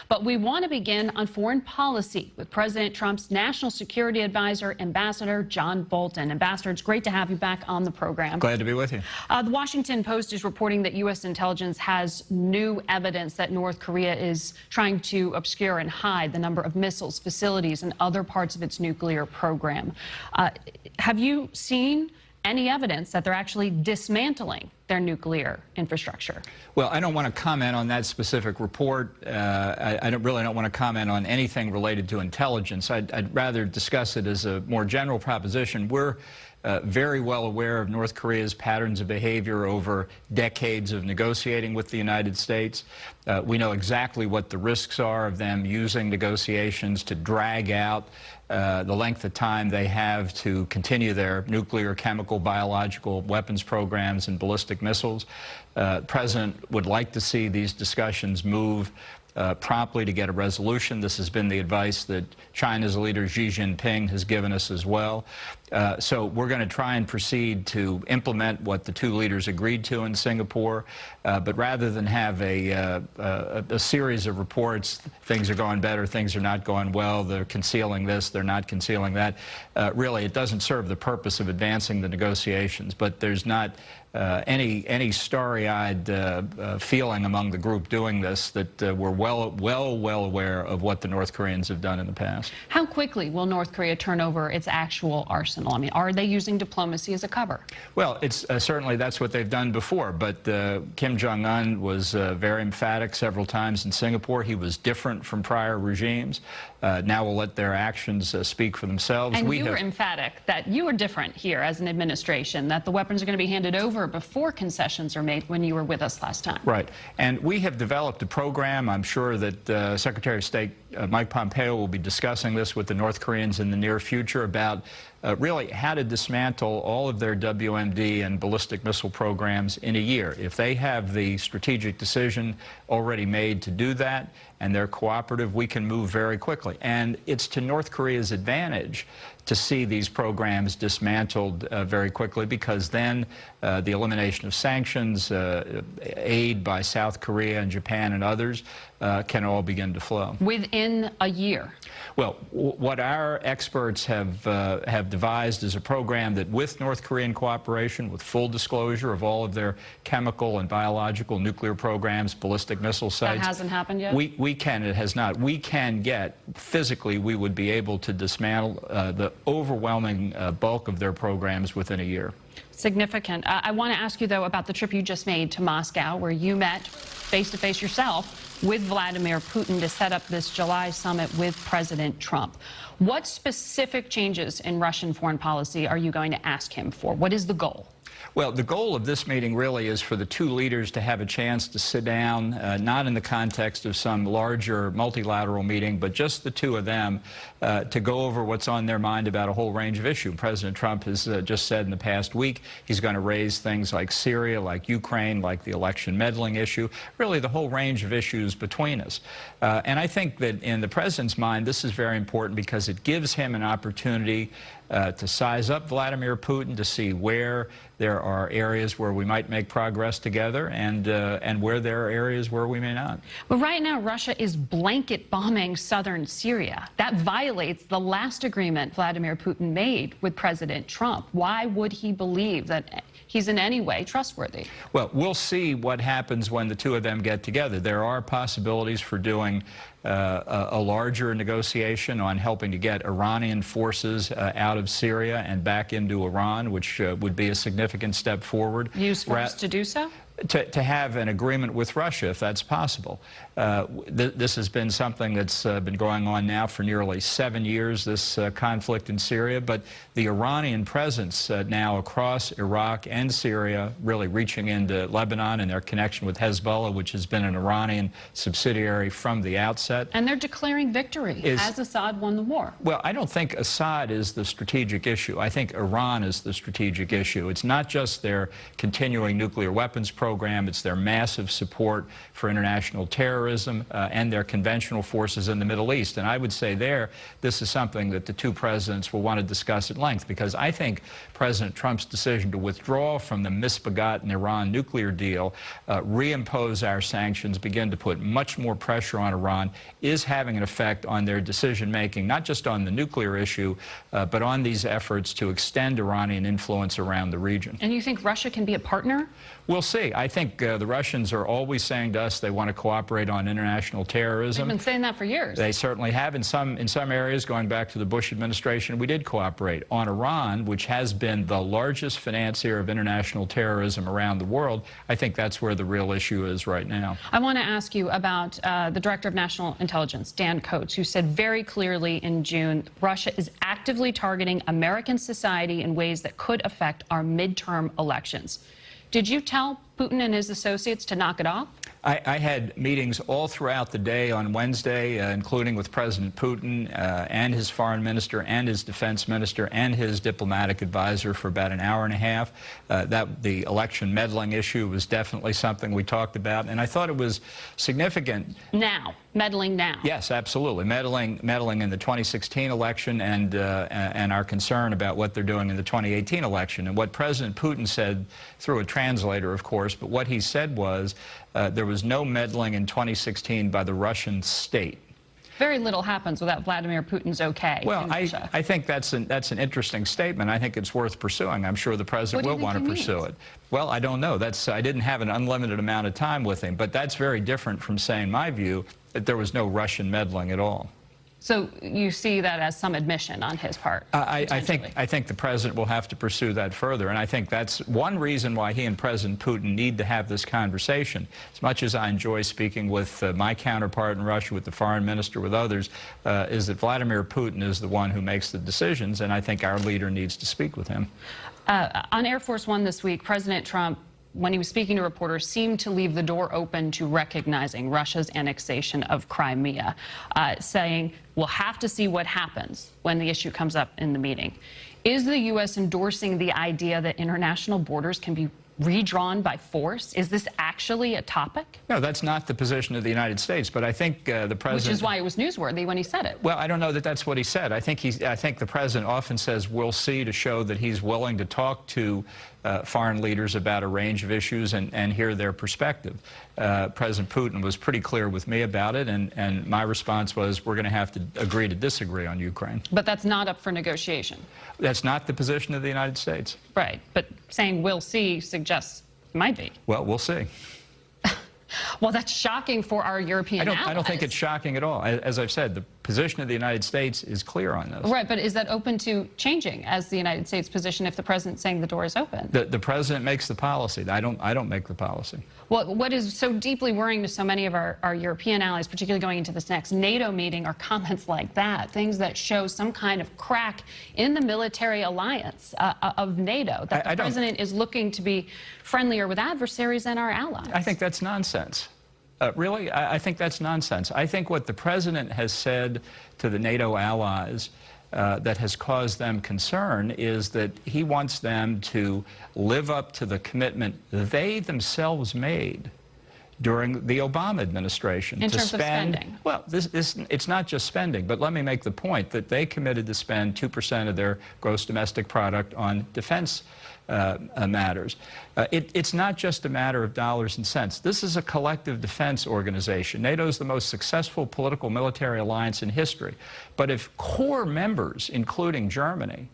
But we want to begin on foreign policy with President Trump's National Security Advisor, Ambassador John Bolton. Ambassador, it's great to have you back on the program. Glad to be with you. The Washington Post is reporting that U.S. intelligence has new evidence that North Korea is trying to obscure and hide the number of missiles, facilities, and other parts of its nuclear program. Have you seen any evidence that they're actually dismantling their nuclear infrastructure? Well, I don't want to comment on that specific report. I really don't want to comment on anything related to intelligence. I'd rather discuss it as a more general proposition. We're very well aware of North Korea's patterns of behavior over decades of negotiating with the United States. We know exactly what the risks are of them using negotiations to drag out the length of time they have to continue their nuclear, chemical, biological weapons programs and ballistic missiles. The President would like to see these discussions move promptly to get a resolution. This has been the advice that China's leader Xi Jinping has given us as well. So we're going to try and proceed to implement what the two leaders agreed to in Singapore. But rather than have a series of reports, things are going better, things are not going well, they're concealing this, they're not concealing that, really it doesn't serve the purpose of advancing the negotiations. But there's not any starry-eyed feeling among the group doing this that we're well aware of what the North Koreans have done in the past. How quickly will North Korea turn over its actual arsenal? I mean, are they using diplomacy as a cover? Well, it's certainly that's what they've done before. But Kim Jong-un was very emphatic several times in Singapore. He was different from prior regimes. Now we'll let their actions speak for themselves. And you were emphatic that you were different here as an administration, that the weapons are going to be handed over before concessions are made when you were with us last time. Right. And we have developed a program. I'm sure that Secretary of State Mike Pompeo will be discussing this with the North Koreans in the near future about really how to dismantle all of their WMD and ballistic missile programs in a year. If they have the strategic decision already made to do that and they're cooperative, we can move very quickly. And it's to North Korea's advantage to see these programs dismantled very quickly, because then the elimination of sanctions, aid by South Korea and Japan and others can all begin to flow. Within a year? Well, what our experts have devised is a program that, with North Korean cooperation, with full disclosure of all of their chemical and biological nuclear programs, ballistic missile sites. That hasn't happened yet? It has not. We can get, physically, we would be able to dismantle the overwhelming bulk of their programs within a year. Significant. I want to ask you, though, about the trip you just made to Moscow, where you met face-to-face yourself with Vladimir Putin to set up this July summit with President Trump. What specific changes in Russian foreign policy are you going to ask him for? What is the goal? Well, the goal of this meeting really is for the two leaders to have a chance to sit down, not in the context of some larger multilateral meeting, but just the two of them to go over what's on their mind about a whole range of issues. President Trump has just said in the past week he's going to raise things like Syria, like Ukraine, like the election meddling issue, really the whole range of issues between us. And I think that in the President's mind, this is very important because it gives him an opportunity to size up Vladimir Putin, to see where there are areas where we might make progress together and where there are areas where we may not. But right now, Russia is blanket bombing southern Syria. That violates the last agreement Vladimir Putin made with President Trump. Why would he believe that he's in any way trustworthy? Well, we'll see what happens when the two of them get together. There are possibilities for doing a larger negotiation on helping to get Iranian forces out of Syria and back into Iran, which would be a significant step forward. Use force to do so? To have an agreement with Russia, if that's possible. This has been something that's been going on now for nearly 7 years, this conflict in Syria. But the Iranian presence now across Iraq and Syria, really reaching into Lebanon, and their connection with Hezbollah, which has been an Iranian subsidiary from the outset. And they're declaring victory as Assad won the war. Well, I don't think Assad is the strategic issue. I think Iran is the strategic issue. It's not just their continuing nuclear weapons program, it's their massive support for international terrorism and their conventional forces in the Middle East. And I would say this is something that the two presidents will want to discuss at length, because I think President Trump's decision to withdraw from the misbegotten Iran nuclear deal, reimpose our sanctions, begin to put much more pressure on Iran, is having an effect on their decision-making, not just on the nuclear issue, but on these efforts to extend Iranian influence around the region. And you think Russia can be a partner? We'll see. I think the Russians are always saying to us they want to cooperate on international terrorism. They've been saying that for years. They certainly have. In some areas, going back to the Bush administration, we did cooperate. On Iran, which has been the largest financier of international terrorism around the world, I think that's where the real issue is right now. I want to ask you about the Director of National Intelligence, Dan Coats, who said very clearly in June, Russia is actively targeting American society in ways that could affect our midterm elections. Did you tell Putin and his associates to knock it off? I had meetings all throughout the day on Wednesday, including with President Putin and his foreign minister and his defense minister and his diplomatic advisor for about an hour and a half. The election meddling issue was definitely something we talked about, and I thought it was significant. Meddling now. Yes, absolutely. Meddling in the 2016 election and our concern about what they're doing in the 2018 election. And what President Putin said, through a translator, of course, but what he said was there was no meddling in 2016 by the Russian state. Very little happens without Vladimir Putin's okay. Well, I think that's an interesting statement. I think it's worth pursuing. I'm sure the president will want to pursue it. Well, I don't know. I didn't have an unlimited amount of time with him, but that's very different from saying my view that there was no Russian meddling at all. So you see that as some admission on his part? I think the president will have to pursue that further, and I think that's one reason why he and President Putin need to have this conversation. As much as I enjoy speaking with my counterpart in Russia, with the foreign minister, with others, is that Vladimir Putin is the one who makes the decisions, and I think our leader needs to speak with him. On Air Force One this week, President Trump, when he was speaking to reporters, seemed to leave the door open to recognizing Russia's annexation of Crimea, saying, we'll have to see what happens when the issue comes up in the meeting. Is the U.S. endorsing the idea that international borders can be redrawn by force? Is this actually a topic? No, that's not the position of the United States, but I think the president... Which is why it was newsworthy when he said it. Well, I don't know that that's what he said. I think the president often says, we'll see, to show that he's willing to talk to foreign leaders about a range of issues and hear their perspective. President Putin was pretty clear with me about it, and my response was, we're going to have to agree to disagree on Ukraine. But that's not up for negotiation. That's not the position of the United States. Right, but saying we'll see suggests it might be. Well, we'll see. Well, that's shocking for our European allies. I don't think it's shocking at all. As I've said, the position of the United States is clear on this. Right, but is that open to changing as the United States position if the president's saying the door is open? The president makes the policy. I don't make the policy. Well, what is so deeply worrying to so many of our European allies, particularly going into this next NATO meeting, are comments like that, things that show some kind of crack in the military alliance of NATO, that the president is looking to be friendlier with adversaries and our allies. I think that's nonsense. Really, I think that's nonsense. I think what the president has said to the NATO allies that has caused them concern is that he wants them to live up to the commitment they themselves made during the Obama administration. In terms of spending? Well, it's not just spending, but let me make the point that they committed to spend 2% of their gross domestic product on defense matters. It's not just a matter of dollars and cents. This is a collective defense organization. NATO is the most successful political military alliance in history. But if core members, including Germany,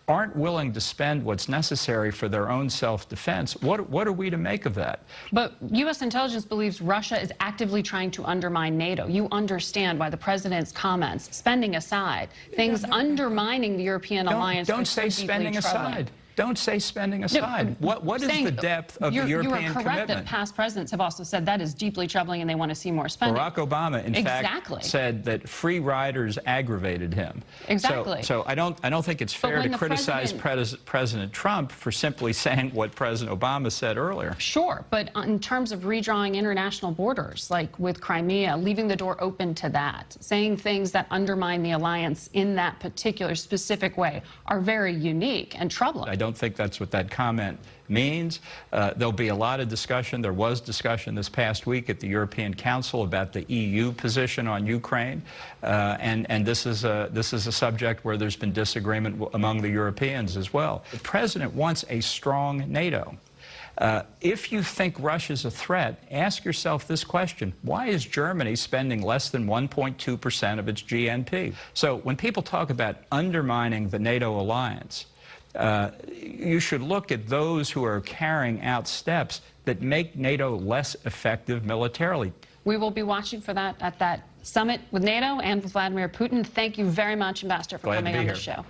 aren't willing to spend what's necessary for their own self-defense, what are we to make of that? But U.S. intelligence believes Russia is actively trying to undermine NATO. You understand why the president's comments, spending aside, things undermining the European alliance. Don't say spending aside. Don't say spending aside. No, what is the depth of the European commitment? You are correct that past presidents have also said that is deeply troubling and they want to see more spending. Barack Obama, in fact, said that free riders aggravated him. Exactly. So I don't think it's fair to criticize President Trump for simply saying what President Obama said earlier. Sure, but in terms of redrawing international borders, like with Crimea, leaving the door open to that, saying things that undermine the alliance in that particular specific way are very unique and troubling. I don't think that's what that comment means. There'll be a lot of discussion. There was discussion this past week at the European Council about the EU position on Ukraine, and this is a subject where there's been disagreement among the Europeans as well. The president wants a strong NATO. If you think Russia's a threat, ask yourself this question: why is Germany spending less than 1.2% of its GNP? So when people talk about undermining the NATO alliance, you should look at those who are carrying out steps that make NATO less effective militarily. We will be watching for that at that summit with NATO and with Vladimir Putin. Thank you very much, Ambassador, for coming on the show.